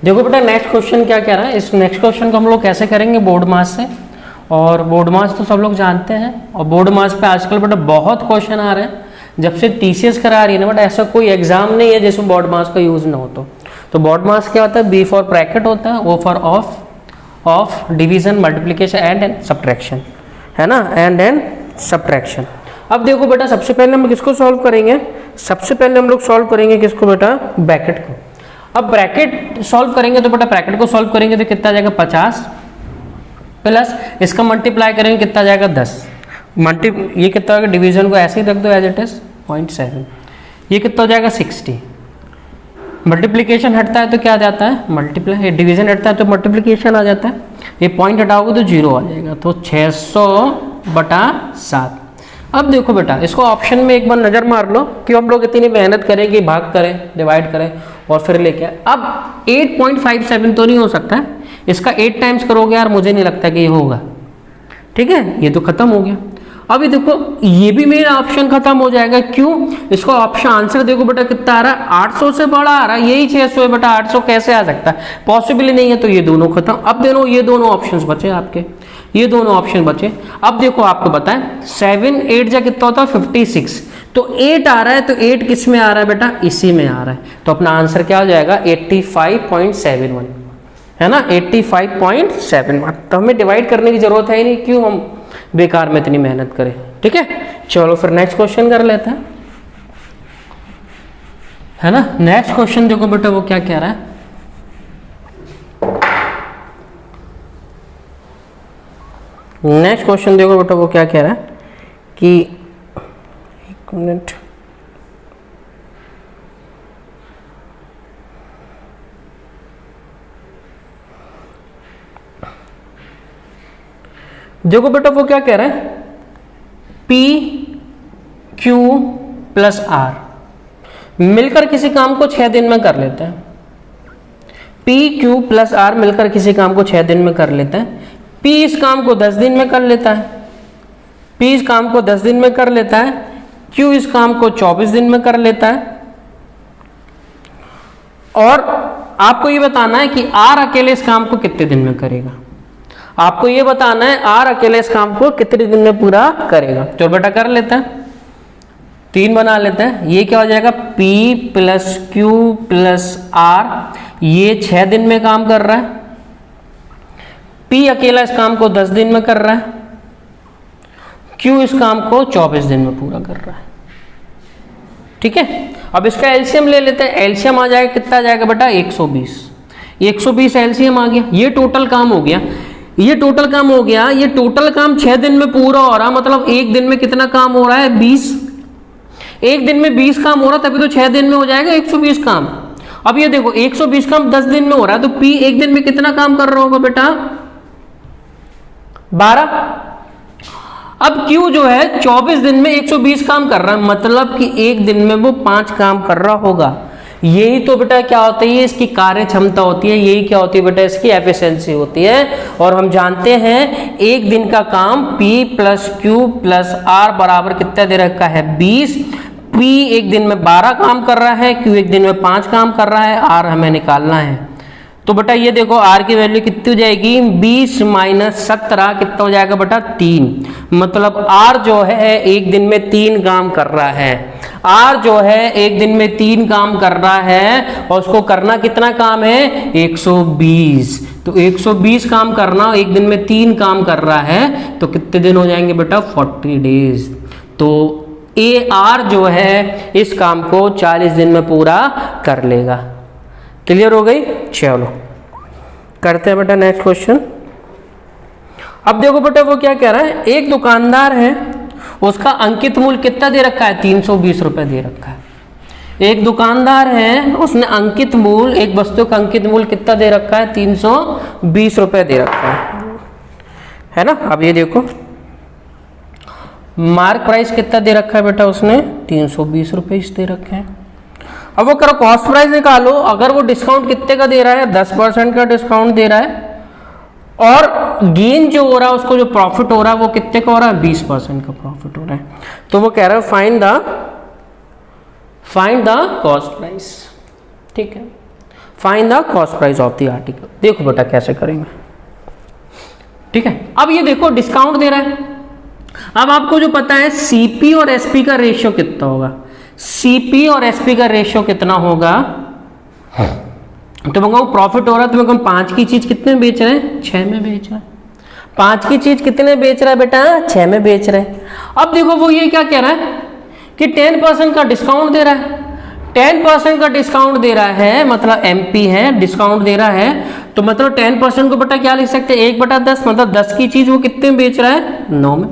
देखो बेटा next question क्या कह रहा है, इस नेक्स्ट क्वेश्चन को हम लोग कैसे करेंगे बोर्ड मास से। और बोर्ड मास तो सब लोग जानते हैं, और बोर्ड मास पे आजकल बेटा बहुत क्वेश्चन आ रहे हैं। जब से टीसीएस करा रही है ना बेटा, ऐसा कोई एग्जाम नहीं है जिसमें बोर्ड मास का यूज ना हो। तो बोर्ड मास क्या होता है, बी फॉर ब्रैकेट होता है, O for of division multiplication and subtraction, है ना, एंड सब्ट्रैक्शन। अब देखो बेटा सबसे पहले हम किसको सॉल्व करेंगे, सबसे पहले हम लोग सॉल्व करेंगे किसको बेटा, ब्रैकेट को। अब ब्रैकेट सॉल्व करेंगे तो बेटा ब्रैकेट को सॉल्व करेंगे तो कितना जाएगा 50 प्लस इसका मल्टीप्लाई करेंगे कितना जाएगा 10 ये कितना होगा, डिवीजन को ऐसे ही रख दो एज इट इज 0.7, ये कितना हो जाएगा 60। मल्टीप्लीकेशन हटता है तो क्या आ जाता है मल्टीप्लाई, डिवीजन हटता है तो मल्टीप्लीकेशन आ जाता है, ये पॉइंट हटाओगे तो 0 आ जाएगा, तो 600/7। अब देखो बेटा इसको ऑप्शन में एक बार नजर मार लो कि हम लोग इतनी मेहनत करें कि भाग करें, डिवाइड करें और फिर लेके आए। अब 8.57 तो नहीं हो सकता है, इसका 8 टाइम्स करोगे यार, मुझे नहीं लगता कि ये होगा, ठीक है, ये तो खत्म हो गया। अभी देखो ये भी मेरा ऑप्शन खत्म हो जाएगा, क्यों, इसको ऑप्शन आंसर देखो बेटा कितना आ रहा है 800 से बड़ा आ रहा है, यही 600 है बेटा, 800 कैसे आ सकता है, पॉसिबल नहीं है, तो ये दोनों खत्म। अब देखो ये दोनों ऑप्शंस बचे आपके, ये दोनों ऑप्शन बचे। अब देखो आपको बताएं 7 8 जा कितना होता है 56, तो 8 आ रहा है, तो 8 किस में आ रहा है बेटा, इसी में आ रहा है, तो अपना आंसर क्या हो जाएगा 85.71, है ना, 85.71। तो हमें डिवाइड करने की जरूरत है ही नहीं, क्यों हम बेकार में इतनी मेहनत करें, ठीक है। चलो फिर नेक्स्ट क्वेश्चन कर लेते हैं, है ना। नेक्स्ट क्वेश्चन देखो बेटा वो क्या कह रहा है, नेक्स्ट क्वेश्चन देखो बेटा वो क्या कह रहा है कि एक मिनट, देखो बेटा वो क्या कह रहा है, P Q प्लस R मिलकर किसी काम को 6 दिन में कर लेते हैं। P Q प्लस R मिलकर किसी काम को 6 दिन में कर लेते हैं। P इस काम को 10 दिन में कर लेता है, P इस काम को 10 दिन में कर लेता है, Q इस काम को 24 दिन में कर लेता है। और आपको ये बताना है कि R अकेले इस काम को कितने दिन में करेगा, आपको ये बताना है R अकेले इस काम को कितने दिन में पूरा करेगा। चलो बेटा कर लेते हैं, 3 बना लेते हैं, ये क्या हो जाएगा P plus Q plus R, ये 6 दिन में काम कर रहा है, P अकेला इस काम को 10 दिन में कर रहा है, Q इस काम को 24 दिन में पूरा कर रहा है, ठीक है। अब इसका एलसीएम ले लेते हैं, एलसीएम आ जाएगा कितना आ जाएगा बेटा 120, 120 एलसीएम आ गया, ये टोटल काम हो गया, ये टोटल काम हो गया, ये टोटल काम 6 दिन में पूरा हो रहा, मतलब एक दिन में कितना काम हो रहा है 20, एक दिन में 20 काम हो रहा, तभी तो 6 दिन में हो जाएगा 120 काम। अब ये देखो 120 काम 10 दिन में हो रहा है, तो P एक दिन में कितना काम कर रहा होगा बेटा 12। अब Q जो है 24 दिन में 120 काम कर रहा है, मतलब कि एक दिन में वो 5 काम कर रहा होगा। यही तो बेटा क्या होता है, इसकी कार्य क्षमता होती है, यही क्या होती है बेटा इसकी एफिशिएंसी होती है। और हम जानते हैं एक दिन का काम P plus Q plus R बराबर कितना दे रखा है 20। P एक दिन में 12 काम कर रहा है, Q एक दिन में 5 काम कर रहा है, R हमें निकालना है। तो बेटा ये देखो R की वैल्यू कितनी हो जाएगी 20 माइनस 17 कितना हो जाएगा बेटा 3, मतलब R जो है एक दिन में 3 काम कर रहा है, R जो है एक दिन में 3 काम कर रहा है, और उसको करना कितना काम है 120, तो 120 काम करना, एक दिन में 3 काम कर रहा है, तो कितने दिन हो जाएंगे बेटा 40 डेज। तो AR जो है इस काम को 40 दिन में पूरा कर लेगा। क्लियर हो गई। चलो करते हैं बेटा नेक्स्ट क्वेश्चन। अब देखो बेटा वो क्या कह रहा है, एक दुकानदार है, उसका अंकित मूल्य कितना दे रखा है 320 रुपए दे रखा है। एक दुकानदार है, उसने अंकित मूल्य, एक वस्तु का अंकित मूल्य कितना दे रखा है 320 रुपए दे रखा है ना। अब ये देखो मार्क प्राइस कितना दे रखा है बेटा, उसने 320 रुपए दे रखे हैं। अब वो करो कॉस्ट प्राइस निकालो, अगर वो डिस्काउंट कितने का दे रहा है 10% का डिस्काउंट दे रहा है, और गेन जो हो रहा है उसको जो प्रॉफिट हो रहा है वो कितने का हो रहा है 20% का प्रॉफिट हो रहा है। तो वो कह रहा है फाइंड द कॉस्ट प्राइस, ठीक है, find the cost price of the article. देखो बेटा कैसे करेंगे, ठीक है। अब ये देखो डिस्काउंट दे रहा है। अब आपको जो पता है सीपी और एसपी का रेशियो कितना होगा, सीपी और एसपी का रेशियो कितना होगा, तो मैं कहूँ प्रॉफिट हो रहा है तो मैं कहूँ 5 की चीज कितने में बेच रहे हैं, 6 में बेच रहे हैं। 5 की चीज कितने बेच रहा है बेटा, 6 में बेच रहे हैं। अब देखो वो ये क्या कह रहा है कि 10% का डिस्काउंट दे रहा है। 10% का डिस्काउंट दे रहा है मतलब एमपी है, डिस्काउंट दे रहा है, तो मतलब 10% को बेटा क्या लिख सकते हैं, 1/10, मतलब 10 की चीज वो कितने में बेच रहा है, 9 में।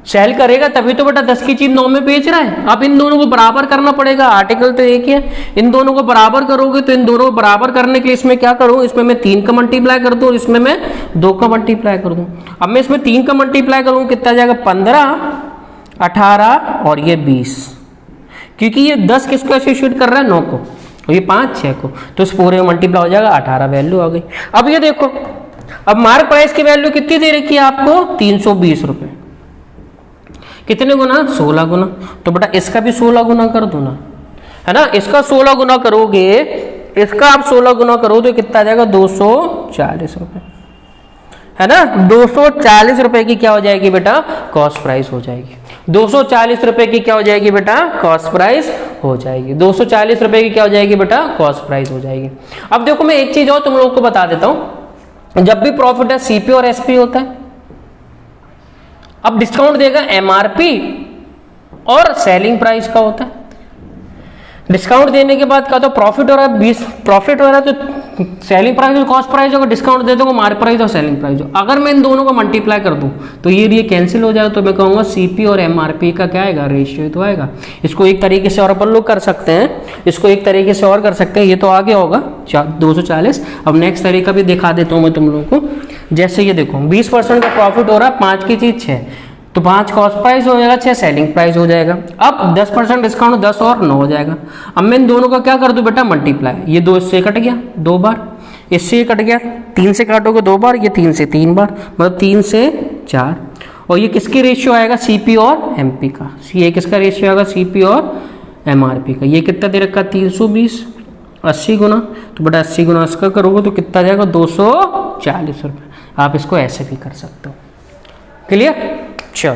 सेल करेगा तभी तो बेटा 10 की चीज 9 में बेच रहा है। अब इन दोनों को बराबर करना पड़ेगा, आर्टिकल तो एक ही है, इन दोनों को बराबर करोगे तो इन दोनों को बराबर करने के लिए इसमें क्या करूं, इसमें मैं 3 का मल्टीप्लाई कर दूं और इसमें मैं 2 का मल्टीप्लाई कर दूं। अब मैं इसमें 3 का मल्टीप्लाई करूंगा कितना जाएगा, 15, 18 और ये 20, क्योंकि ये 10 किसको एसोसिएट कर रहा है, 9 को, और ये 5, 6 को, तो इस पूरे में मल्टीप्लाई हो जाएगा, 18 वैल्यू आ गई। अब ये देखो, अब मार्क प्राइस की वैल्यू कितनी दे रखी है आपको, 320 रुपए। कितने गुना, 16 गुना, तो बेटा इसका भी 16 गुना कर दो ना, है ना। इसका 16 गुना करोगे, इसका आप 16 गुना करो तो कितना आ जाएगा, 240 रुपए, है ना। 240 रुपए की क्या हो जाएगी बेटा, कॉस्ट प्राइस हो जाएगी। 240 रुपए की क्या हो जाएगी बेटा, कॉस्ट प्राइस हो जाएगी। 240 रुपए की क्या हो जाएगी बेटा, कॉस्ट प्राइस हो जाएगी। अब देखो मैं एक चीज और तुम लोगों को बता देता हूं, जब भी प्रॉफिट है सीपी और एसपी होता है। अब डिस्काउंट देगा एमआरपी और सेलिंग प्राइस का होता है। डिस्काउंट देने के बाद क्या तो प्रॉफिट हो रहा है 20, प्रॉफिट हो रहा है तो सेलिंग प्राइस और कॉस्ट प्राइस होगा, डिस्काउंट दे दूंगा मार्क प्राइस और सेलिंग प्राइस हो। अगर मैं इन दोनों को मल्टीप्लाई कर दूं तो ये कैंसिल हो जाएगा, तो मैं कहूंगा सीपी और एमआरपी का क्या आएगा, रेशियो तो आएगा। इसको एक तरीके से और अपन लोग कर सकते हैं, इसको एक तरीके से और कर सकते हैं, ये तो आगे होगा 240। अब नेक्स्ट तरीका भी दिखा देता हूं मैं तुम लोगों को। जैसे ये देखो 20% का प्रॉफिट हो रहा है, 5 की चीज 6, तो 5 कॉस्ट प्राइस हो जाएगा, 6 सेलिंग प्राइस हो जाएगा। अब 10% डिस्काउंट, 10 और 9 हो जाएगा। अब मैं इन दोनों का क्या कर दूं बेटा, मल्टीप्लाई। ये 2 इससे कट गया 2 बार, इससे ये कट गया 3 से काटोगे 2 बार, ये 3 से 3 बार, मतलब 3 से 4। और ये किसकी रेशियो आएगा, सीपी और एमपी का। ये किसका रेशियो आएगा, सीपी और एमआरपी का। ये कितना दे रखा, 320, 80 गुना, तो बेटा 80 गुना इसका करोगे तो कितना जाएगा, 240 रुपये। आप इसको ऐसे भी कर सकते हो। क्लियर, चलो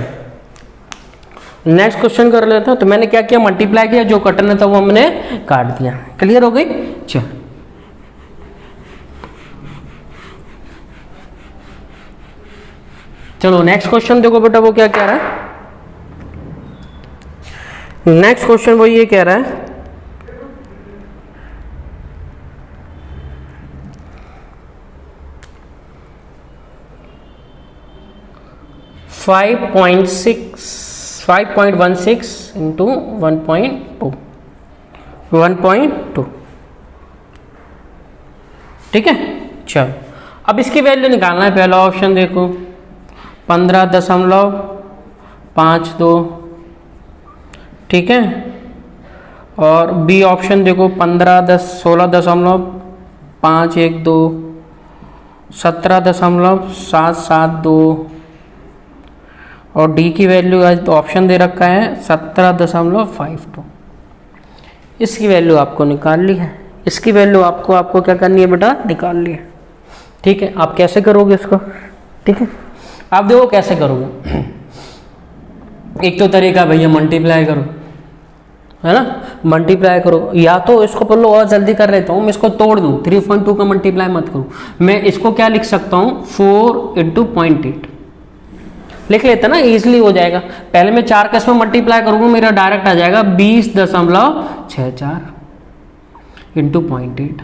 नेक्स्ट क्वेश्चन कर लेते हैं। तो मैंने क्या किया, मल्टीप्लाई किया, जो कटना था वो हमने काट दिया। क्लियर हो गई, चलो नेक्स्ट क्वेश्चन देखो बेटा, वो क्या कह रहा है। नेक्स्ट क्वेश्चन वो ये कह रहा है, फाइव 5.16 इंटू 1.2, ठीक है। चलो अब इसकी वैल्यू निकालना है। पहला ऑप्शन देखो 15.52, ठीक है। और बी ऑप्शन देखो 16.512, 17.772, और डी की वैल्यू ऑप्शन दे रखा है 17.52। इसकी वैल्यू आपको निकाल ली है, इसकी वैल्यू आपको क्या करनी है बेटा, निकाल ली है, ठीक है। आप कैसे करोगे इसको, ठीक है। आप देखो कैसे करोगे। एक तो तरीका भैया मल्टीप्लाई करो, है ना, मल्टीप्लाई करो, या तो इसको पढ़ लो और जल्दी कर लेता हूँ, मैं इसको तोड़ दूँ, 3.2 का मल्टीप्लाई मत करूँ। मैं इसको क्या लिख सकता हूँ, 4 × 0.8 लिख लेते ना, इजीली हो जाएगा। पहले मैं 4 का इसमें मल्टीप्लाई करूंगा, मेरा डायरेक्ट आ जाएगा 20.64 × 0.8।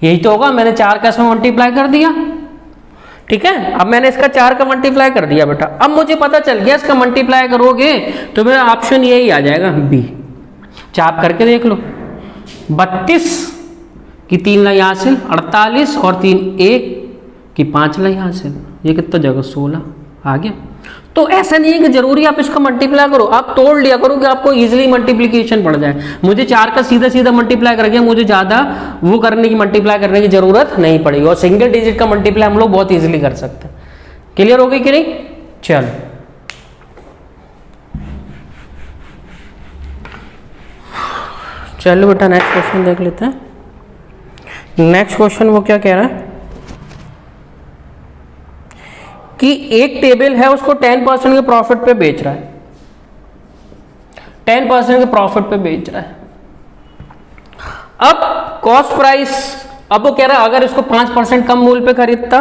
यही तो होगा, मैंने 4 का इसमें मल्टीप्लाई कर दिया, ठीक है। अब मैंने इसका 4 का मल्टीप्लाई कर दिया बेटा। अब मुझे पता चल गया इसका मल्टीप्लाई करोगे तो मेरा ऑप्शन यही आ जाएगा, बी। चाप करके देख लो, 32 की 3 लाई हासिल, 48 और 3 1 की 5 लाई हासिल, ये कितना जगह 16 आ गया। तो ऐसा नहीं है कि जरूरी आप इसका मल्टीप्लाई करो, आप तोड़ लिया करो कि आपको इजीली मल्टीप्लिकेशन पड़ जाए। मुझे 4 का सीधा सीधा मल्टीप्लाई करके मुझे ज्यादा वो करने की, मल्टीप्लाई करने की जरूरत नहीं पड़ेगी, और सिंगल डिजिट का मल्टीप्लाई हम लोग बहुत इजीली कर सकते हैं। क्लियर हो गई कि नहीं, चलो बेटा नेक्स्ट क्वेश्चन देख लेते हैं। नेक्स्ट क्वेश्चन वो क्या कह रहा है कि एक टेबल है, उसको 10% के प्रॉफिट पे बेच रहा है, 10% के प्रॉफिट पे बेच रहा है। अब कॉस्ट प्राइस, अब वो कह रहा है अगर इसको 5% कम मूल्य पे खरीदता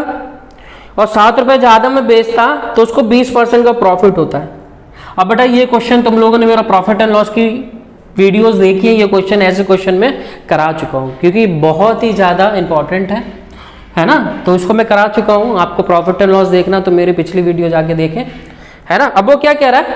और 7 रुपए ज्यादा में बेचता तो उसको 20% का प्रॉफिट होता है। अब बेटा ये क्वेश्चन तुम लोगों ने मेरा प्रॉफिट एंड लॉस की वीडियोस देखी है, ये क्वेश्चन ऐसे क्वेश्चन में करा चुका हूं क्योंकि बहुत ही ज्यादा इंपॉर्टेंट है ना, तो इसको मैं करा चुका हूं। आपको प्रॉफिट एंड लॉस देखना तो मेरी पिछली वीडियो जाके देखें, है ना। अब वो क्या कह रहा है,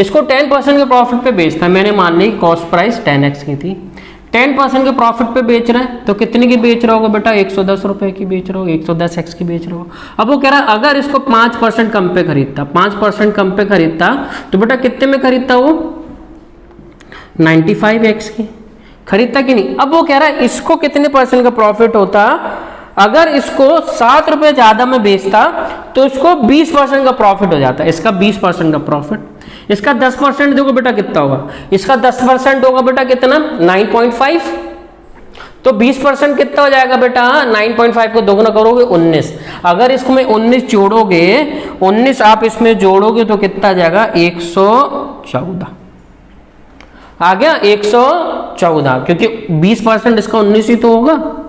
इसको 10% के प्रॉफिट पे बेचता है, मैंने मान ली कॉस्ट प्राइस 10x की थी, 10% के प्रॉफिट पे बेच रहा है तो कितने की बेच रहा होगा बेटा, 110 रुपए की बेच रहा होगा, 110x की बेच रहा होगा। अब वो कह रहा है अगर इसको 5% कम पे खरीदता, 5% कम पे खरीदता तो बेटा कितने में खरीदता वो, 95x की खरीदता कि नहीं। अब वो कह रहा है इसको कितने % का प्रॉफिट होता, अगर इसको 7 रुपए ज्यादा में बेचता तो इसको 20% का प्रॉफिट हो जाता है, इसका 20% का प्रॉफिट। इसका 10% देखो बेटा कितना होगा, इसका 10% होगा बेटा कितना, 9.5, तो 20% कितना हो जाएगा बेटा, 9.5 को दोगुना करोगे 19, अगर इसको में 19 जोड़ोगे, 19 आप इसमें जोड़ोगे तो कितना आ जाएगा, 114 आ गया, 114, क्योंकि 20% इसका 19 ही तो होगा,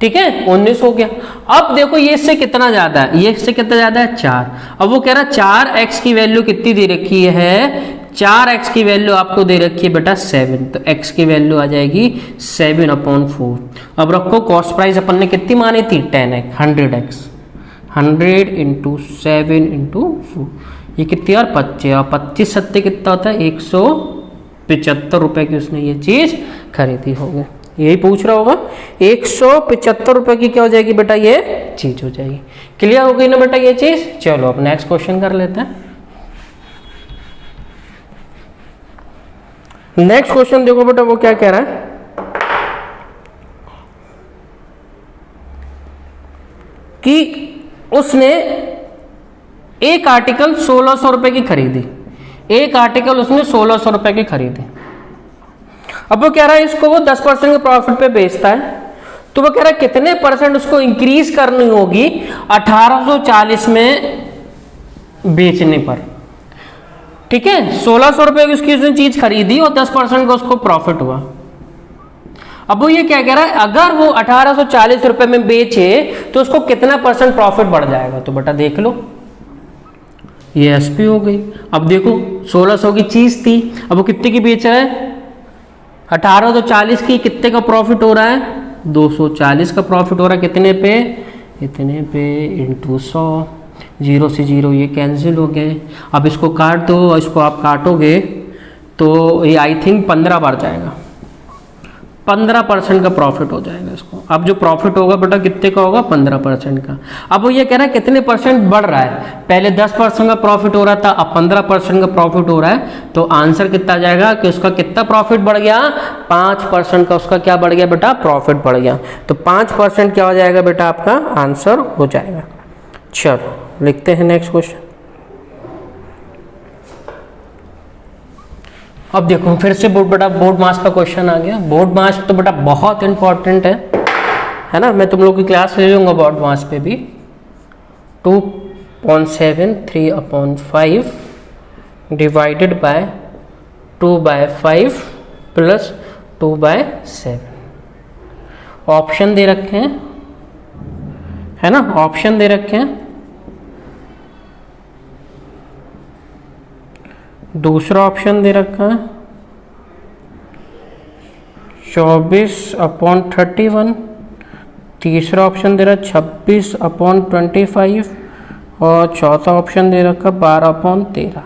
ठीक है, 19 हो गया। अब देखो ये इससे कितना ज्यादा है, ये इससे कितना ज्यादा है, 4। अब वो कह रहा है 4x की वैल्यू कितनी दे रखी है, 4x की वैल्यू आपको दे रखी है बेटा 7, तो x की वैल्यू आ जाएगी 7/4। अब रखो कॉस्ट प्राइस अपन ने कितनी मानी थी, 10x, 100x, 100 × 7 × 4, ये कितनी और 25, और 25 सत्ते कितना होता है, 175 रुपए की उसने ये चीज खरीदी होगी, यही पूछ रहा होगा। 175 रुपए की क्या हो जाएगी बेटा, ये चीज हो जाएगी। क्लियर हो गई ना बेटा ये चीज। चलो अब नेक्स्ट क्वेश्चन कर लेते हैं। नेक्स्ट क्वेश्चन देखो बेटा वो क्या कह रहा है कि उसने एक आर्टिकल 1600 रुपए की खरीदी, एक आर्टिकल उसने 1600 रुपए की खरीदी। अब वो कह रहा है इसको वो 10% के प्रॉफिट पे बेचता है, तो वो कह रहा है कितने % उसको इंक्रीज करनी होगी 1840 में बेचने पर, ठीक है। 1600 रुपए की उसकी उसने चीज खरीदी और 10% का उसको प्रॉफिट हुआ। अब वो ये क्या कह रहा है, अगर वो 1840 रुपए में बेचे तो उसको कितना % प्रॉफिट बढ़ जाएगा, तो बेटा देख लो, ये एसपी हो गई। अब देखो 1600 की चीज थी, अब वो कितने की बेच रहा है, 1840 की, कितने का प्रॉफिट हो रहा है, 240 का प्रॉफिट हो रहा है, कितने पे, इतने पे × 100, 0 से 0 ये कैंसिल हो गए। अब इसको काट दो, इसको आप काटोगे तो ये आई थिंक 15 बार जाएगा, 15% का प्रॉफिट हो जाएगा इसको। अब जो प्रॉफिट होगा बेटा कितने का होगा, 15% का। अब वो ये कह रहा है कितने % बढ़ रहा है, पहले 10% का प्रॉफिट हो रहा था, अब 15% का प्रॉफिट हो रहा है, तो आंसर कितना आ जाएगा कि उसका कितना प्रॉफिट बढ़ गया, 5% का उसका क्या बढ़ गया बेटा, प्रॉफिट बढ़ गया। तो 5% क्या हो जाएगा बेटा, आपका आंसर हो जाएगा। चलो लिखते हैं नेक्स्ट क्वेश्चन। अब देखो फिर से बोर्ड मास का क्वेश्चन आ गया। बोर्ड मास तो बेटा बहुत इंपॉर्टेंट है ना, मैं तुम लोग की क्लास ले लूंगा बोर्ड मास पे भी। 2.73/5 डिवाइडेड बाय 2/5 प्लस 2/7 ऑप्शन दे रखे हैं, है ना, ऑप्शन दे रखे हैं। दूसरा ऑप्शन दे रखा है 24/31, तीसरा ऑप्शन दे रहा है 26/25 और चौथा ऑप्शन दे रखा 12/13,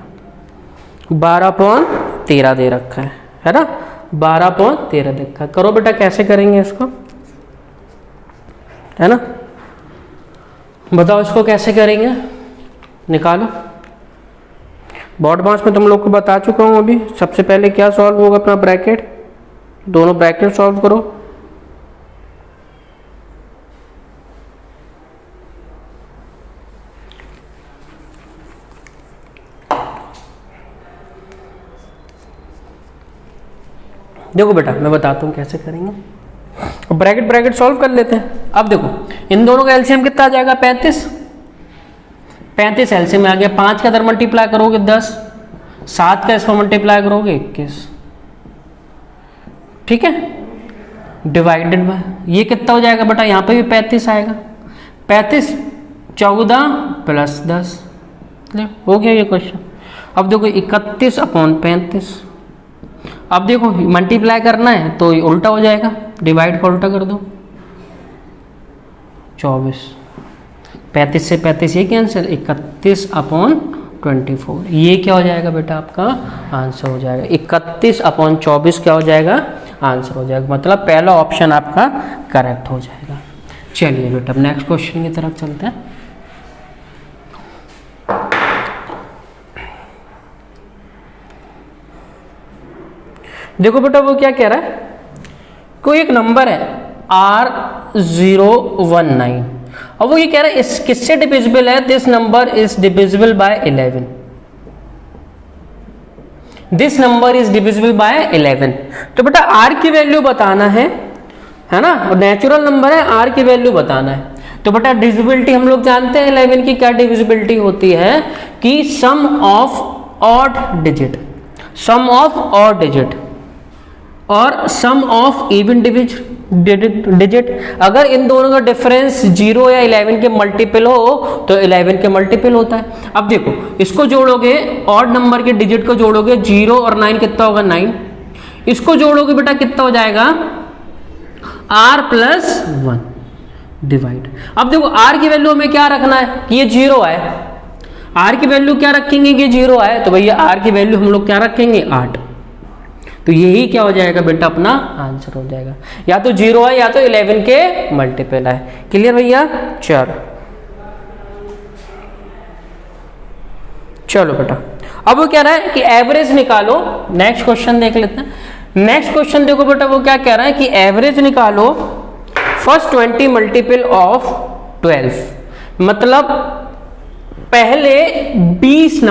12/13 दे रखा है ना, 12/13 दे रखा है। करो बेटा कैसे करेंगे इसको, है ना, बताओ इसको कैसे करेंगे, निकालो। बोर्ड मास में तुम लोग को बता चुका हूं अभी। सबसे पहले क्या सॉल्व होगा, अपना ब्रैकेट, दोनों ब्रैकेट सॉल्व करो। देखो बेटा मैं बताता हूं कैसे करेंगे। ब्रैकेट ब्रैकेट सॉल्व कर लेते हैं। अब देखो इन दोनों का एलसीएम कितना आ जाएगा 35, 35 एलसीएम में आ गया। 5 का इधर मल्टीप्लाई करोगे 10, 7 का इसको मल्टीप्लाई करोगे 21, ठीक है, डिवाइडेड बाय ये कितना हो जाएगा बेटा, यहाँ पे भी 35 आएगा। 35 14 प्लस 10, हो गया ये क्वेश्चन। अब देखो 31/35, अब देखो मल्टीप्लाई करना है तो उल्टा हो जाएगा, डिवाइड का उल्टा कर दो 24, 35 से 35 ये कैंसिल, 31/24, ये क्या हो जाएगा बेटा आपका आंसर हो जाएगा। 31/24 क्या हो जाएगा आंसर हो जाएगा, मतलब पहला ऑप्शन आपका करेक्ट हो जाएगा। चलिए बेटा नेक्स्ट क्वेश्चन की तरफ चलते हैं। देखो बेटा वो क्या कह रहा है, कोई एक नंबर है R019, अब वो ये कह रहा है इस किससे डिविजिबल है, this number is divisible by 11, this number is divisible by 11। तो बेटा R की वैल्यू बताना है ना, नेचुरल नंबर है, R की वैल्यू बताना है। तो बेटा डिविजिबिलिटी हम लोग जानते हैं 11 की क्या डिविजिबिलिटी होती है कि sum of odd digit, sum of odd digit और सम ऑफ इवन डिजिट। अगर इन दोनों का डिफरेंस 0 या 11 के मल्टीपल हो तो 11 के मल्टीपल होता है। अब देखो इसको जोड़ोगे, ऑड नंबर के डिजिट को जोड़ोगे, 0 और 9 कितना होगा 9, इसको जोड़ोगे बेटा कितना हो जाएगा R+1 डिवाइड। अब देखो R की वैल्यू हमें क्या रखना है कि ये 0 आए, R की वैल्यू क्या रखेंगे कि 0 आए, तो भैया R की वैल्यू हम लोग क्या रखेंगे 8, तो यही क्या हो जाएगा बेटा अपना आंसर हो जाएगा, या तो 0 है या तो 11 के मल्टीपल है। क्लियर भैया, चलो बेटा अब वो कह रहा है कि एवरेज निकालो। नेक्स्ट क्वेश्चन देख लेते हैं। नेक्स्ट क्वेश्चन देखो बेटा वो क्या कह रहा है कि एवरेज निकालो फर्स्ट 20 मल्टीपल ऑफ 12, मतलब पहले 20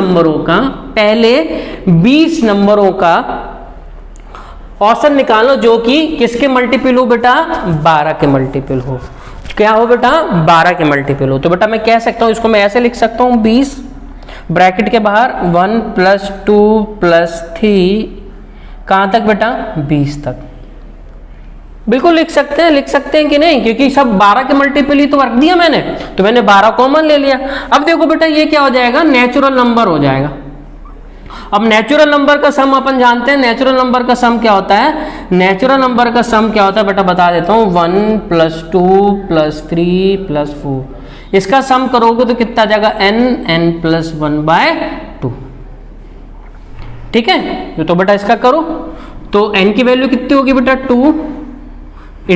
नंबरों का औसत निकालो जो कि किसके मल्टीपल हो बेटा 12 के मल्टीपल हो। क्या हो बेटा 12 के मल्टीपल हो। तो बेटा मैं कह सकता हूं, इसको मैं ऐसे लिख सकता हूं 20 ब्रैकेट के बाहर 1 + 2 + 3 कहां तक बेटा 20 तक। बिल्कुल लिख सकते हैं कि नहीं, क्योंकि सब 12 के मल्टीपल ही तो रख दिया मैंने, तो मैंने 12 कॉमन ले लिया। अब देखो बेटा ये क्या हो जाएगा नेचुरल नंबर हो जाएगा। अब नेचुरल नंबर का सम अपन जानते हैं, नेचुरल नंबर का सम क्या होता है, नेचुरल नंबर का सम क्या होता है बेटा बता देता हूं 1 + 2 + 3 + 4, इसका सम करोगे तो कितना आ जाएगा n+1/2, ठीक है। तो बेटा इसका करो तो n की वैल्यू कितनी होगी बेटा 2 ×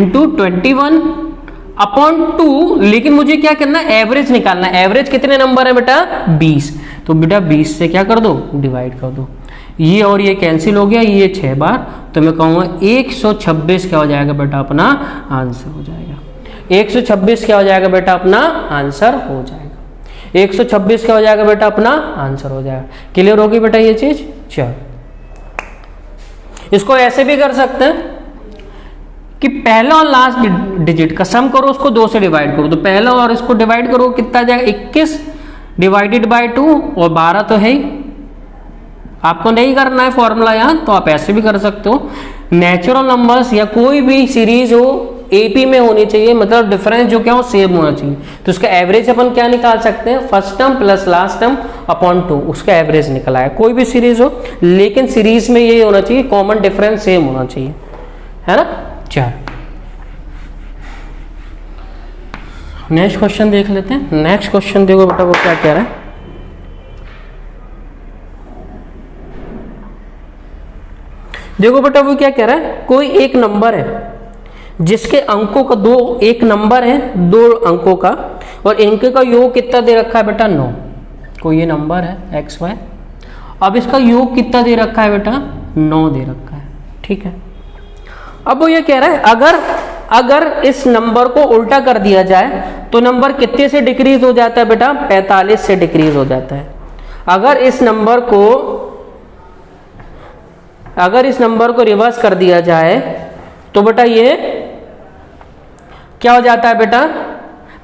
21/2, लेकिन मुझे क्या करना है एवरेज निकालना है। एवरेज कितने नंबर है बेटा 20, तो बेटा 20 से क्या कर दो डिवाइड कर दो, ये और ये कैंसिल हो गया, ये 6 बार, तो मैं कहूँगा 126 क्या हो जाएगा बेटा अपना आंसर हो जाएगा। 126 क्या हो जाएगा बेटा अपना आंसर हो जाएगा। 126 क्या हो जाएगा बेटा अपना आंसर हो जाएगा। क्लियर होगी बेटा ये चीज। चलो इसको ऐसे भी कर सकते हैं कि पहला और लास्ट डिजिट का सम करो, उसको 2 से डिवाइड करो, तो पहला और इसको डिवाइड करो कितना आ जाएगा 21 डिवाइडेड बाय 2, और 12 तो है ही, आपको नहीं करना है फॉर्मूला यहाँ, तो आप ऐसे भी कर सकते हो। नेचुरल नंबर्स या कोई भी सीरीज हो एपी में होनी चाहिए, मतलब डिफरेंस जो क्या हो सेम होना चाहिए। तो उसका एवरेज अपन क्या निकाल सकते हैं, first term plus last term upon 2, उसका एवरेज निकला है। कोई भी सीरीज हो, लेकिन सीरीज में ये होना चाहिए कॉमन डिफरेंस सेम होना चाहिए, है ना। चल नेक्स्ट क्वेश्चन देख लेते हैं। नेक्स्ट क्वेश्चन देखो बेटा वो क्या कह रहा है, देखो बेटा वो क्या कह रहा है, कोई एक नंबर है जिसके अंकों का एक नंबर है 2 अंकों का, और इनके का योग कितना दे रखा है बेटा 9। कोई ये नंबर है XY, अब इसका योग कितना दे रखा है बेटा 9 दे रखा है, ठीक है। अब वो ये कह रहा है अगर इस नंबर को उल्टा कर दिया जाए तो नंबर कितने से डिक्रीज हो जाता है बेटा 45 से डिक्रीज हो जाता है। अगर इस नंबर को रिवर्स कर दिया जाए तो बेटा ये क्या हो जाता है बेटा,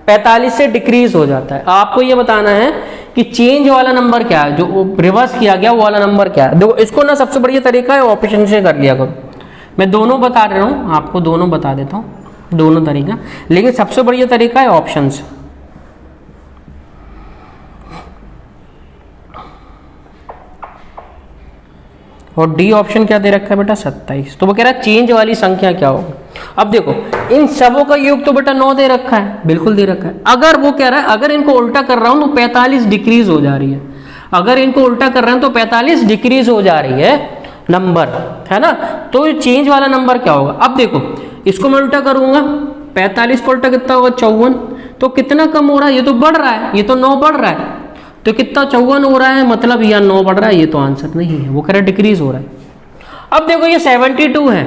45 से डिक्रीज हो जाता है। आपको ये बताना है कि चेंज वाला नंबर क्या है, जो रिवर्स किया गया वो वाला नंबर क्या है। देखो इसको ना सबसे बढ़िया तरीका है ऑप्शन से कर लिया करो। मैं दोनों बता रहा हूँ आपको, दोनों बता देता हूँ, दोनों तरीका, लेकिन सबसे बढ़िया तरीका है ऑप्शन से। और डी ऑप्शन क्या दे रखा है बेटा, 27। तो वो कह रहा है चेंज वाली संख्या क्या होगी। अब देखो इन सबों का योग तो बेटा 9 दे रखा है, बिल्कुल दे रखा है। अगर वो कह रहा है अगर इनको उल्टा कर रहा हूं तो 45 डिक्रीज हो जा रही है, अगर इनको उल्टा कर रहे हैं तो 45 डिक्रीज हो जा रही है नंबर, है ना। तो चेंज वाला नंबर क्या होगा। अब देखो इसको मैं उल्टा करूंगा, 45 को उल्टा कितना होगा, 54। तो कितना कम हो रहा है, ये तो बढ़ रहा है, ये तो 9 बढ़ रहा है, तो कितना 54 हो रहा है, मतलब यह 9 बढ़ रहा है, ये तो आंसर नहीं है, वो कह रहा है डिक्रीज हो रहा है। अब देखो ये 72 है,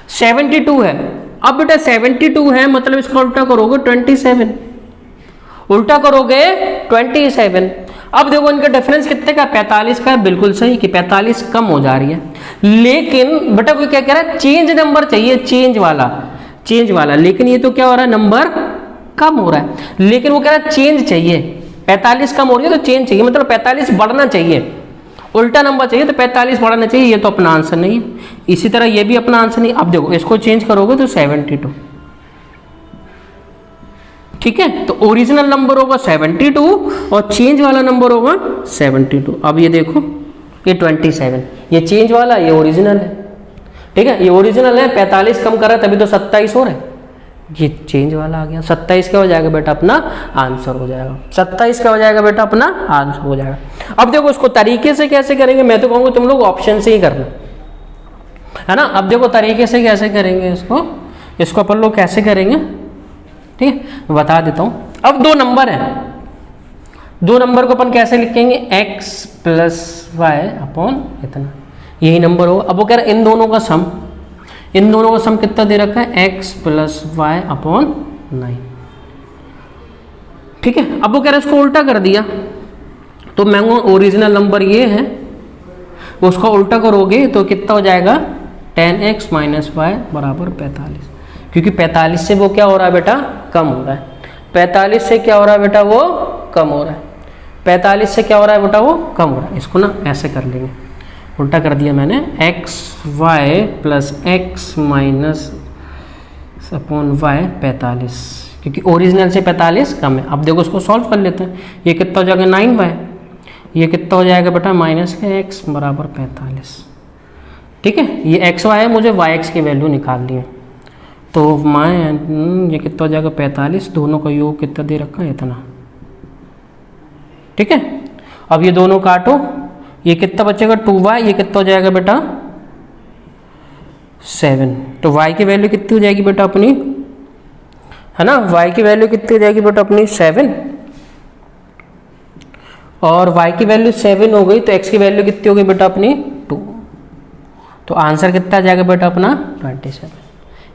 72 है। अब बेटा 72 है मतलब इसका उल्टा करोगे 27, उल्टा करोगे 27। अब देखो इनका डिफरेंस कितने का, 45 का है, बिल्कुल सही कि 45 कम हो जा रही है। लेकिन बेटा वो क्या कह रहा है, चेंज नंबर चाहिए, चेंज वाला, चेंज वाला। लेकिन ये तो क्या हो रहा है, नंबर कम हो रहा है, लेकिन वो कह रहा है चेंज चाहिए। 45 कम हो रही है तो चेंज चाहिए, मतलब 45 बढ़ना चाहिए, उल्टा नंबर चाहिए तो 45 बढ़ना चाहिए। ये तो अपना आंसर नहीं है, इसी तरह ये भी अपना आंसर नहीं। अब देखो इसको चेंज करोगे तो 72, ठीक है। तो ओरिजिनल नंबर होगा 72 और चेंज वाला नंबर होगा 72। अब ये देखो ये 27, ये चेंज वाला, ये ओरिजिनल है, ठीक है। ये ओरिजिनल है, 45 कम कर रहा है तभी तो 27 हो रहा है, ये चेंज वाला आ गया। 27 क्या हो जाएगा बेटा, अपना आंसर हो जाएगा। 27 क्या हो जाएगा बेटा, अपना आंसर हो जाएगा। अब देखो इसको तरीके से कैसे करेंगे, मैं तो कहूँगा तुम लोग ऑप्शन से ही करना, है ना। अब देखो तरीके से कैसे करेंगे इसको अपन लोग कैसे करेंगे, ठीक है, बता देता हूँ। अब दो नंबर है, दो नंबर को अपन कैसे लिखेंगे, x + y अपॉन इतना, यही नंबर होगा। अब वो कह रहा है इन दोनों का सम, इन दोनों का सम कितना दे रखा है, x + y अपॉन 9, ठीक है। अब वो कह रहा है इसको उल्टा कर दिया, तो मैं ओरिजिनल नंबर ये है, उसका उल्टा करोगे तो कितना हो जाएगा, 10x - y बराबर 45, क्योंकि 45 से वो क्या हो रहा है बेटा, कम हो रहा है। 45 से क्या हो रहा है बेटा, वो कम हो रहा है। 45 से क्या हो रहा है बेटा, वो कम हो रहा है। इसको ना ऐसे कर लेंगे, उल्टा कर दिया मैंने, xy + x - अपॉन y 45, क्योंकि ओरिजिनल से 45 कम है। अब देखो इसको सॉल्व कर लेते हैं, ये कितना हो जाएगा 9y, ये कितना हो जाएगा बेटा -x बराबर 45, ठीक है। ये xy है, मुझे yx की वैल्यू निकालनी है, तो ये कितना हो जाएगा 45, दोनों का योग कितना दे रखा है, इतना, ठीक है। अब ये दोनों काटो, ये कितना बचेगा 2y, ये कितना हो जाएगा बेटा 7, तो y की वैल्यू कितनी हो जाएगी बेटा अपनी, है ना, y की वैल्यू कितनी हो जाएगी बेटा अपनी 7, और y की वैल्यू 7 हो गई तो x की वैल्यू कितनी हो गई बेटा अपनी 2, तो आंसर कितना आ जाएगा बेटा अपना 27।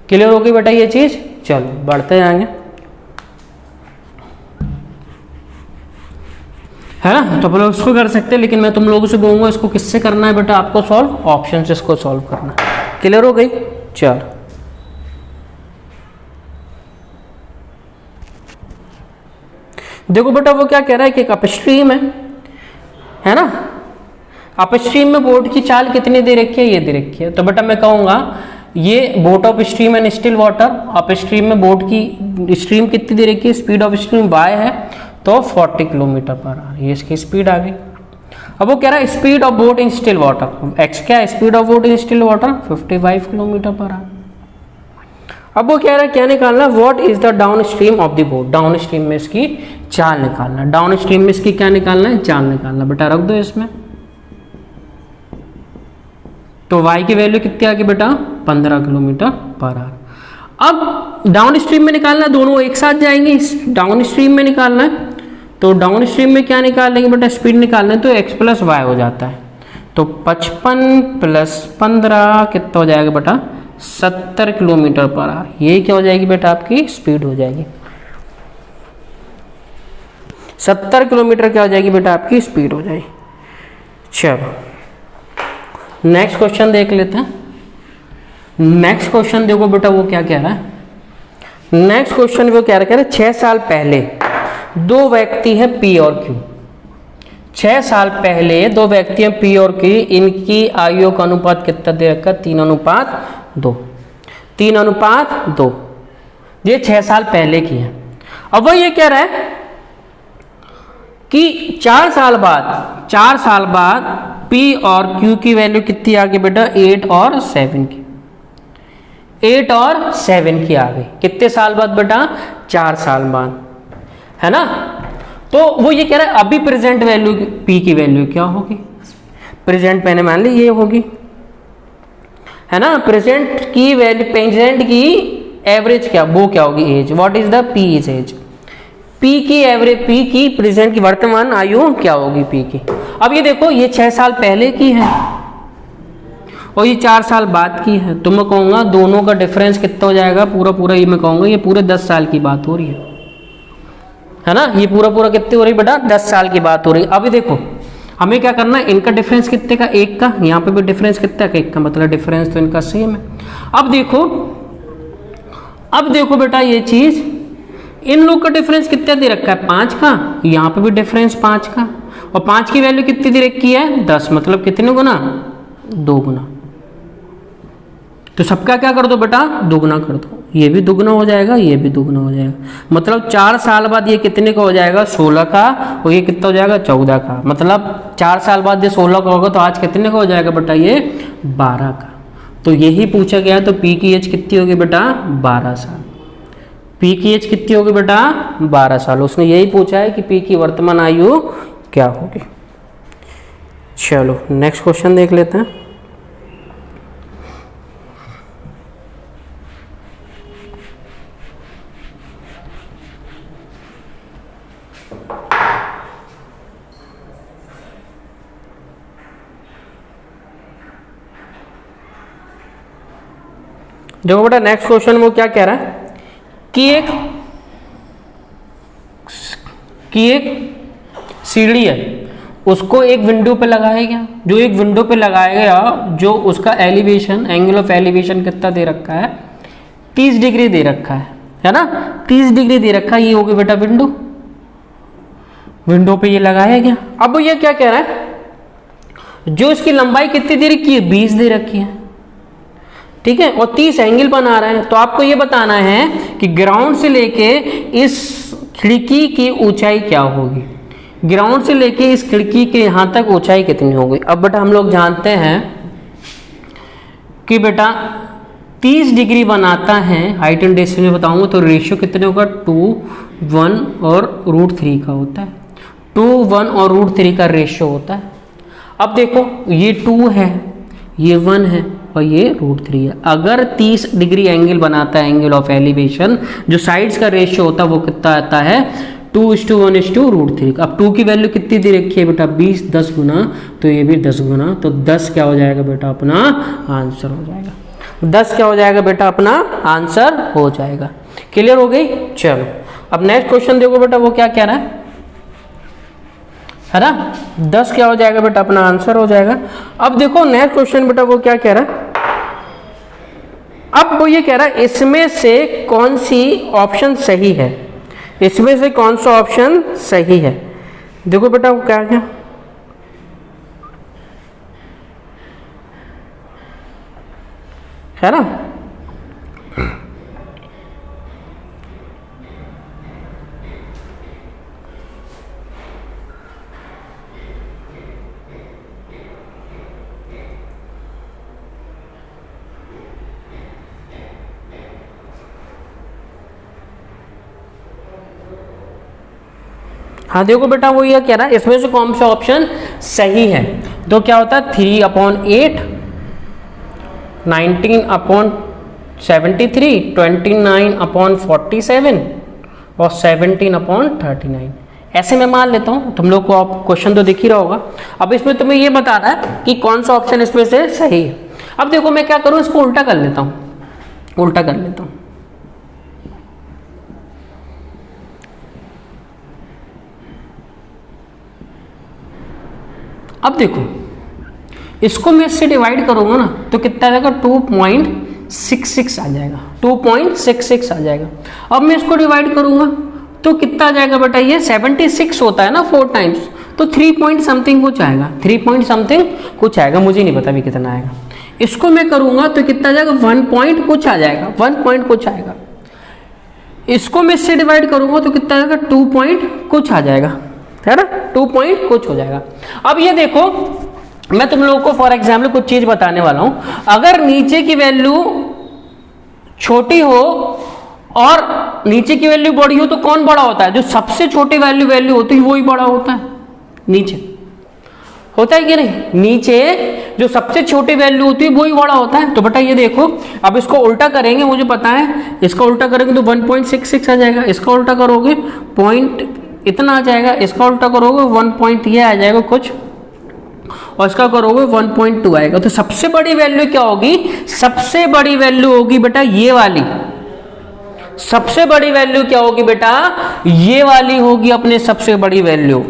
क्लियर हो गई बेटा ये चीज। चलो बढ़ते जाएंगे, है ना। तो आप लोग इसको कर सकते हैं, लेकिन मैं तुम लोगों से बोलूंगा इसको किससे करना है बेटा, आपको सॉल्व ऑप्शन से इसको सॉल्व करना है। क्लियर हो गई। चलो देखो बेटा वो क्या कह रहा है कि एक अपस्ट्रीम है ना, अपस्ट्रीम में बोट की चाल कितनी दे रखी है, ये दे रखी है। तो बेटा मैं कहूँगा ये boat of stream and still water, upstream में बोट की स्ट्रीम कितनी दे रखी है, स्पीड ऑफ स्ट्रीम y है तो 40 km/h, ये इसकी स्पीड आ गई। अब वो कह रहा है speed of boat in still water, x क्या है, speed of boat in still water 55 km/h। अब वो कह रहा है क्या निकालना, what is the down stream of the boat, down stream में इसकी चाल निकालना, डाउन स्ट्रीम में इसकी क्या निकालना है, चाल निकालना। बेटा रख दो इसमें, तो y की वैल्यू कितनी आ गई बेटा 15 km/h। अब डाउन स्ट्रीम में निकालना, दोनों एक साथ जाएंगे, डाउन स्ट्रीम में निकालना है, तो डाउन स्ट्रीम में क्या निकाल लेंगे बेटा, स्पीड निकालना है, तो x + y हो जाता है, तो 55 + 15 कितना हो जाएगा बेटा 70 km/h। ये क्या हो जाएगी बेटा आपकी स्पीड हो जाएगी, 70 किलोमीटर क्या हो जाएगी बेटा आपकी स्पीड हो जाएगी। चलो नेक्स्ट क्वेश्चन देख लेते हैं। नेक्स्ट क्वेश्चन देखो बेटा वो क्या कह रहा है, नेक्स्ट क्वेश्चन वो क्या कह रहे हैं, 6 साल पहले दो व्यक्ति हैं पी और क्यू। 6 साल पहले दो व्यक्ति हैं पी और क्यू, इनकी आयु का अनुपात कितना दे रखा है, 3:2। 3:2 ये 6 साल पहले की है। अब वो ये कह रहा है कि 4 साल बाद पी और क्यू की वैल्यू कितनी आ गई बेटा, 8 और 7 की। 8 और 7 की आ गई। कितने साल बाद बेटा, 4 साल बाद, है ना। तो वो ये कह रहा है अभी प्रेजेंट वैल्यू पी की वैल्यू क्या होगी, प्रेजेंट मैंने मान ली ये होगी, है ना। प्रेजेंट की वैल्यू, प्रेजेंट की एवरेज क्या, वो क्या होगी, age. What is the P is age, P की एवरेज, पी की प्रेजेंट की वर्तमान आयु क्या होगी पी की। अब ये देखो ये 6 साल पहले की है और ये 4 साल बाद की है, तो मैं कहूँगा दोनों का डिफरेंस कितना हो जाएगा, पूरा ये मैं कहूँगा ये पूरे 10 साल की बात हो रही है ना। ये पूरा कितनी हो रही बेटा, 10 साल की बात हो रही है। अभी देखो हमें क्या करना है, इनका डिफरेंस कितने का, 1 का, यहाँ पे भी डिफरेंस कितना का, 1 का, मतलब डिफरेंस तो इनका सेम है। अब देखो बेटा ये चीज, इन लोग का डिफरेंस कितना दे रखा है, 5 का, यहाँ पे भी डिफरेंस 5 का, और 5 की वैल्यू कितनी दे रखी है, 10, मतलब कितने गुना, 2 गुना। तो सबका क्या कर दो बेटा, दुगना कर दो, ये भी दुगना हो जाएगा, ये भी दुगना हो जाएगा। मतलब 4 साल बाद ये कितने का हो जाएगा, 16 का, और ये कितना हो जाएगा, 14 का। मतलब 4 साल बाद ये 16 का होगा तो आज कितने का हो जाएगा बेटा, ये 12 का। तो यही पूछा गया, तो पी की एज कितनी होगी बेटा, 12 साल। पी की एज कितनी होगी बेटा, 12 साल। उसने यही पूछा है कि पी की वर्तमान आयु क्या होगी। चलो नेक्स्ट क्वेश्चन देख लेते हैं। देखो बेटा नेक्स्ट क्वेश्चन वो क्या कह रहा है कि एक सीढ़ी है, उसको एक विंडो पे लगाया गया, जो एक विंडो पे लगाया गया, जो उसका एलिवेशन, एंगल ऑफ एलिवेशन कितना दे रखा है, 30 डिग्री दे रखा है ना, 30 डिग्री दे रखा है। ये होगी बेटा विंडो पे ये लगाया गया। अब ये क्या कह रहा है, जो इसकी लंबाई कितनी दे रखी है, 20 दे रखी है, ठीक है, और 30 एंगल बना रहा है। तो आपको ये बताना है कि ग्राउंड से लेके इस खिड़की की ऊंचाई क्या होगी, ग्राउंड से लेके इस खिड़की के यहां तक ऊंचाई कितनी होगी। अब बेटा हम लोग जानते हैं कि बेटा 30 डिग्री बनाता है, हाइट एंड डिस्टेंस में बताऊंगा तो रेशियो कितने होगा, 2, 1 और √3 का होता है। 2, 1 और √3 का रेशियो होता है। अब देखो ये 2 है, ये 1 है और ये √3 है। अगर 30 डिग्री एंगल बनाता है, एंगल ऑफ एलिवेशन, जो साइड्स का रेशियो होता है वो कितना आता है, 2:1:√3। अब 2 की वैल्यू कितनी दे रखी है बेटा, 20, 10 गुना, तो ये भी 10 गुना, तो 10 क्या हो जाएगा बेटा, अपना आंसर हो जाएगा। 10 क्या हो जाएगा बेटा, अपना आंसर हो जाएगा। क्लियर हो गई। चलो अब नेक्स्ट क्वेश्चन देखो बेटा, वो क्या कह रहा है ना, 10 क्या हो जाएगा बेटा, अपना आंसर हो जाएगा। अब देखो नेक्स्ट क्वेश्चन बेटा वो क्या कह रहा है, अब वो ये कह रहा है इसमें से कौन सी ऑप्शन सही है, इसमें से कौन सा ऑप्शन सही है। देखो बेटा वो क्या क्या है ना, हाँ देखो बेटा वो ये कह रहा है इसमें से कौन सा ऑप्शन सही है। तो क्या होता है, 3/8, 19/73, 29/47 और 17/39। ऐसे मैं मान लेता हूँ, तुम लोग को आप क्वेश्चन तो दिख ही रहा होगा। अब इसमें तुम्हें ये बताना है कि कौन सा ऑप्शन इसमें से सही है। अब देखो मैं क्या करूँ, इसको उल्टा कर लेता हूँ, उल्टा कर लेता हूँ। अब देखो इसको मैं इससे डिवाइड करूंगा ना तो कितना आ जाएगा, 2.66 आ जाएगा। 2.66 आ जाएगा। अब मैं इसको डिवाइड करूंगा तो कितना आ जाएगा बेटा, ये 76 होता है ना 4 टाइम्स, तो 3 पॉइंट समथिंग कुछ आएगा, 3 पॉइंट समथिंग कुछ आएगा, मुझे नहीं पता भी कितना आएगा। इसको मैं करूंगा तो कितना आ जाएगा, 1 पॉइंट कुछ आ जाएगा, 1 पॉइंट कुछ आएगा। इसको मैं इससे डिवाइड करूंगा तो कितना आएगा, 2 पॉइंट कुछ आ जाएगा, है ना, 2 पॉइंट कुछ हो जाएगा। अब ये देखो, मैं तुम लोगों को फॉर एग्जाम्पल कुछ चीज बताने वाला हूं। अगर नीचे की वैल्यू छोटी हो और नीचे की वैल्यू बड़ी हो तो कौन बड़ा होता है, जो सबसे छोटी वैल्यू होती है वही बड़ा होता है। नीचे होता है कि नहीं, नीचे जो सबसे छोटी वैल्यू होती है वही बड़ा होता है। तो बेटा ये देखो, अब इसको उल्टा करेंगे, मुझे पता है, इसका उल्टा करेंगे तो 1.66 आ जाएगा, इसका उल्टा करोगे पॉइंट इतना आ जाएगा, इसका उल्टा करोगे 1 पॉइंट ये आ जाएगा कुछ, और इसका करोगे 1.2 आएगा। तो सबसे बड़ी वैल्यू क्या होगी, सबसे बड़ी वैल्यू होगी बेटा ये वाली, सबसे बड़ी वैल्यू क्या होगी बेटा, ये वाली होगी अपने सबसे बड़ी वैल्यू,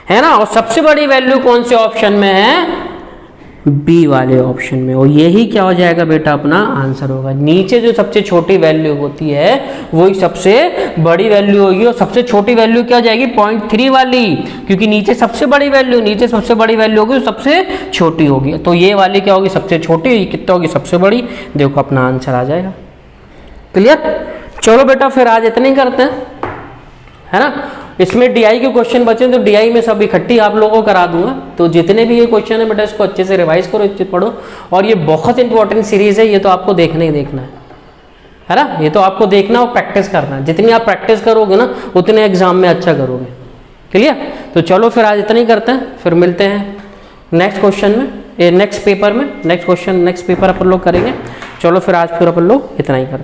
है ना। और सबसे बड़ी वैल्यू कौन से ऑप्शन में है, बी वाले ऑप्शन में, और यही क्या हो जाएगा बेटा, अपना आंसर होगा। नीचे जो सबसे छोटी वैल्यू होती है वही सबसे बड़ी वैल्यू होगी, और सबसे छोटी वैल्यू क्या हो जाएगी, 0.3 वाली, क्योंकि नीचे सबसे बड़ी वैल्यू होगी, सबसे छोटी होगी। तो ये वाली क्या होगी, सबसे छोटी, ये कितना होगी, सबसे बड़ी। देखो अपना आंसर आ जाएगा। क्लियर। चलो बेटा फिर आज इतने ही करते हैं, है ना। इसमें डीआई के क्वेश्चन बचे तो डीआई में सब इकट्ठी आप लोगों को करा दूंगा। तो जितने भी ये क्वेश्चन है बेटा, इसको अच्छे से रिवाइज करो, अच्छे पढ़ो, और ये बहुत इंपॉर्टेंट सीरीज है, ये तो आपको देखना ही देखना है ना। ये तो आपको देखना और प्रैक्टिस करना है। जितनी आप प्रैक्टिस करोगे ना उतने एग्जाम में अच्छा करोगे। क्लियर। तो चलो फिर आज इतना ही करते हैं, फिर मिलते हैं नेक्स्ट क्वेश्चन में, नेक्स्ट पेपर में, नेक्स्ट क्वेश्चन नेक्स्ट पेपर अपन लोग करेंगे। चलो फिर आज फिर अपन लोग इतना ही करते हैं।